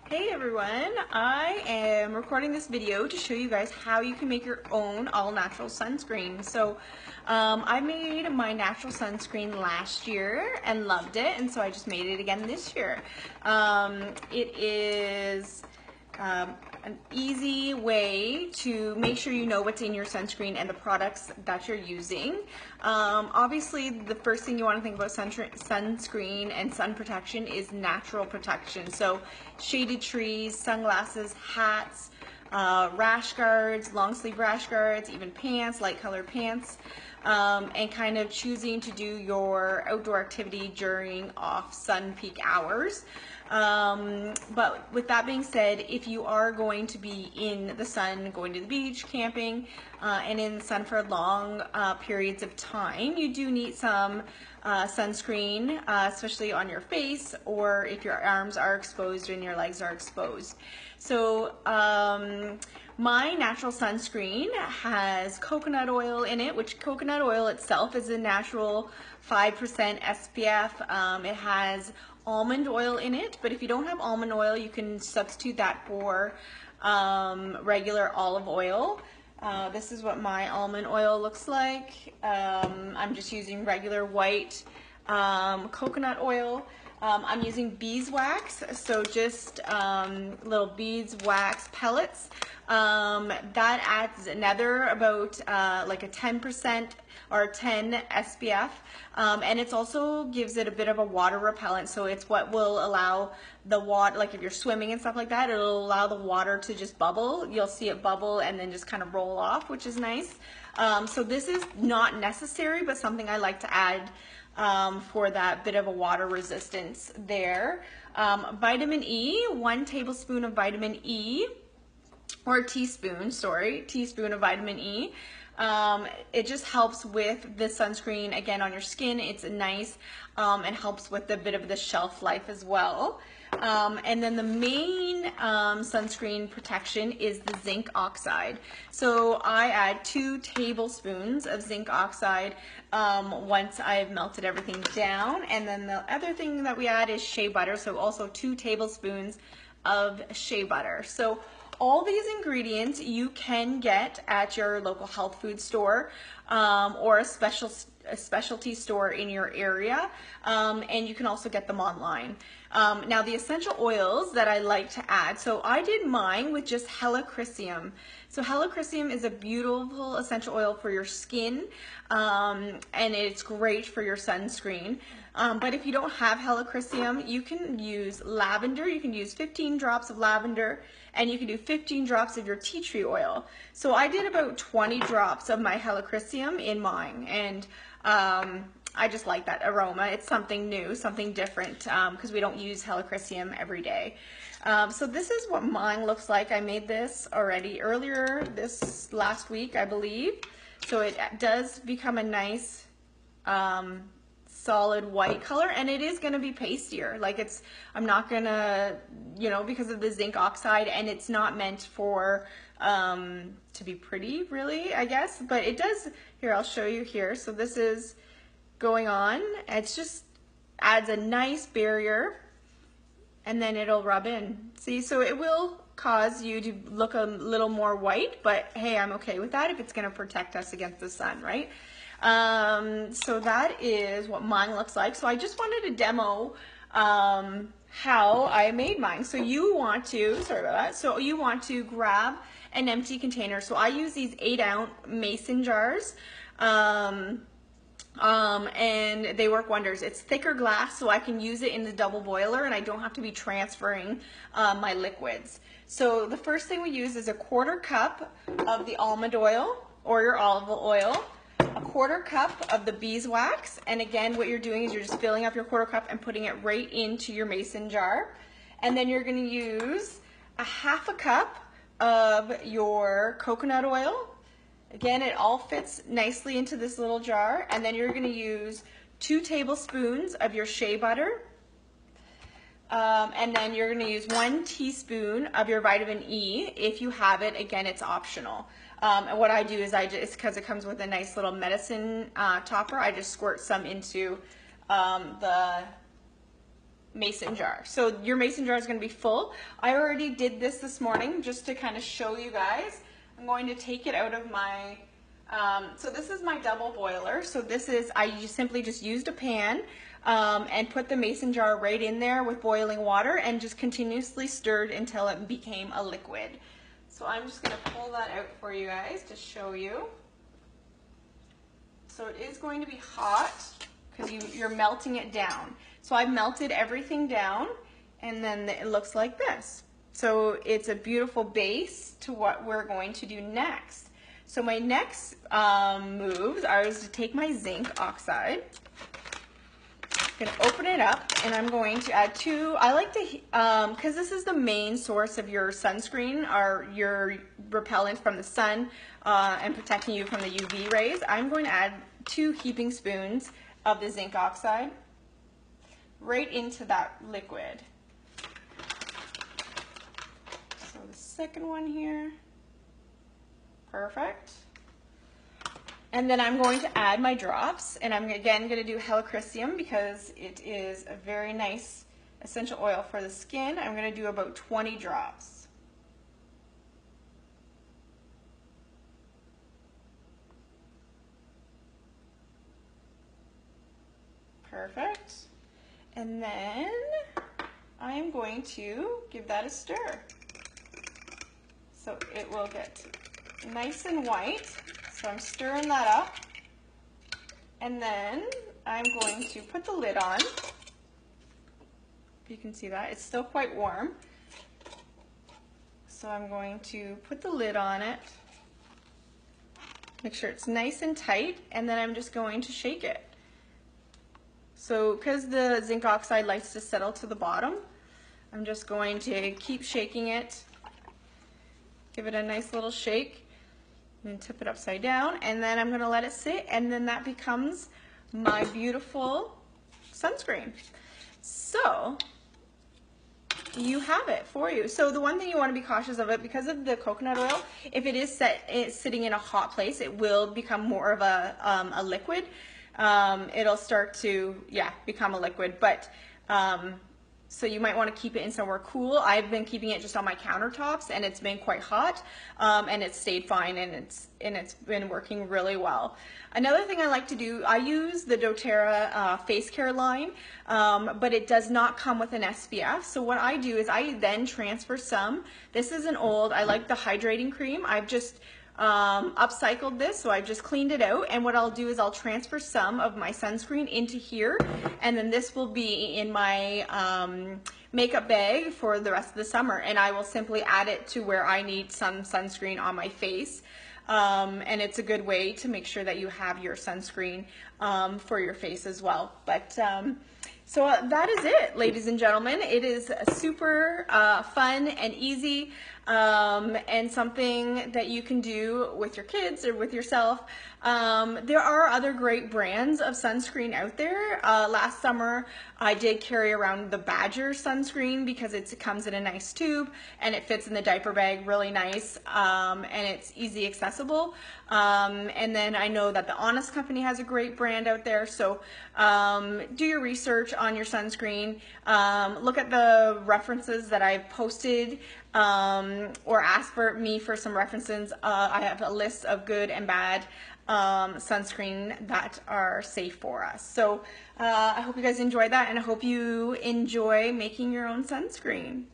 Hey everyone, I am recording this video to show you guys how you can make your own all-natural sunscreen. I made my natural sunscreen last year and loved it, and so I just made it again this year. It is an easy way to make sure you know what's in your sunscreen and the products that you're using. Obviously, the first thing you want to think about sunscreen and sun protection is natural protection. So shaded trees, sunglasses, hats, rash guards, long sleeve rash guards, even pants, light colored pants, and kind of choosing to do your outdoor activity during off sun peak hours. But with that being said, if you are going to be in the sun, going to the beach, camping, and in the sun for long periods of time, you do need some sunscreen, especially on your face or if your arms are exposed and your legs are exposed. So my natural sunscreen has coconut oil in it, which coconut oil itself is a natural 5% SPF. It has almond oil in it, but if you don't have almond oil, you can substitute that for regular olive oil. This is what my almond oil looks like. I'm just using regular white coconut oil. I'm using beeswax, so just little beeswax pellets. That adds another about like a 10% or 10 SPF, and it also gives it a bit of a water repellent, so it's what will allow the water, like if you're swimming and stuff like that, it'll allow the water to just bubble. You'll see it bubble and then just kind of roll off, which is nice. So this is not necessary, but something I like to add for that bit of a water resistance there. Vitamin E, 1 tablespoon of vitamin E, or teaspoon of vitamin E. It just helps with the sunscreen again on your skin. It's nice and helps with a bit of the shelf life as well. And then the main sunscreen protection is the zinc oxide. So I add 2 tablespoons of zinc oxide once I've melted everything down. And then the other thing that we add is shea butter. So also 2 tablespoons of shea butter. So all these ingredients you can get at your local health food store or a specialty store in your area, and you can also get them online. Now the essential oils that I like to add, so I did mine with just Helichrysum. So Helichrysum is a beautiful essential oil for your skin, and it's great for your sunscreen. But if you don't have Helichrysum, you can use lavender. You can use 15 drops of lavender, and you can do 15 drops of your tea tree oil. So I did about 20 drops of my Helichrysum in mine, and I just like that aroma. It's something new, something different, because we don't use Helichrysum every day. So this is what mine looks like. I made this already earlier this last week, I believe. So it does become a nice solid white color, and it is going to be pastier. Like I'm not gonna, because of the zinc oxide, and it's not meant for to be pretty, really, I guess, but it does. Here, I'll show you here. So this is going on. It's just adds a nice barrier, and then it'll rub in. See, so it will cause you to look a little more white, but hey, I'm okay with that if it's going to protect us against the sun, right? So that is what mine looks like. So I just wanted to demo how I made mine. So you want to, sorry about that, so you want to grab an empty container. So I use these 8-ounce mason jars, and they work wonders. It's thicker glass, so I can use it in the double boiler, and I don't have to be transferring my liquids. So the first thing we use is a 1/4 cup of the almond oil or your olive oil, a 1/4 cup of the beeswax, and again what you're doing is you're just filling up your 1/4 cup and putting it right into your mason jar. And then you're going to use a 1/2 cup of your coconut oil. Again, it all fits nicely into this little jar. And then you're going to use 2 tablespoons of your shea butter. And then you're going to use 1 teaspoon of your vitamin E if you have it. Again, it's optional. And what I do is because it comes with a nice little medicine topper, I just squirt some into the mason jar. So your mason jar is going to be full. I already did this morning just to kind of show you guys. I'm going to take it out of my, so this is my double boiler. So this is, I simply just used a pan and put the mason jar right in there with boiling water and just continuously stirred until it became a liquid. So I'm just going to pull that out for you guys to show you. So it is going to be hot because you're melting it down. So I've melted everything down and then it looks like this. So it's a beautiful base to what we're going to do next. So my next moves are to take my zinc oxide. I'm going to open it up and I'm going to add two. I like to, because this is the main source of your sunscreen or your repellent from the sun and protecting you from the UV rays. I'm going to add 2 heaping spoons of the zinc oxide right into that liquid. So the second one here, perfect. And then I'm going to add my drops, and I'm again going to do Helichrysum because it is a very nice essential oil for the skin. I'm going to do about 20 drops. Perfect. And then I'm going to give that a stir. So it will get nice and white. So I'm stirring that up. And then I'm going to put the lid on. You can see that. It's still quite warm. So I'm going to put the lid on it. Make sure it's nice and tight. And then I'm just going to shake it. So because the zinc oxide likes to settle to the bottom, I'm just going to keep shaking it. Give it a nice little shake and tip it upside down, and then I'm going to let it sit, and then that becomes my beautiful sunscreen. So you have it for you. So the one thing you want to be cautious of it, because of the coconut oil, if it is sitting in a hot place, it will become more of a liquid. It'll start to, become a liquid, but so you might want to keep it in somewhere cool. I've been keeping it just on my countertops, and it's been quite hot, and it's stayed fine, and it's been working really well. Another thing I like to do, I use the doTERRA face care line, but it does not come with an SPF. So what I do is I then transfer some. This is an old, I like the hydrating cream. I've just upcycled this, so I've just cleaned it out, and what I'll do is I'll transfer some of my sunscreen into here, and then this will be in my makeup bag for the rest of the summer, and I will simply add it to where I need some sunscreen on my face. And it's a good way to make sure that you have your sunscreen for your face as well. But so that is it, ladies and gentlemen. It is super fun and easy, and something that you can do with your kids or with yourself. There are other great brands of sunscreen out there. Last summer I did carry around the Badger sunscreen because it comes in a nice tube and it fits in the diaper bag really nice, and it's easy accessible. And then I know that the Honest Company has a great brand out there, so do your research on your sunscreen. Look at the references that I've posted, or ask me for some references. I have a list of good and bad sunscreen that are safe for us. So I hope you guys enjoyed that, and I hope you enjoy making your own sunscreen.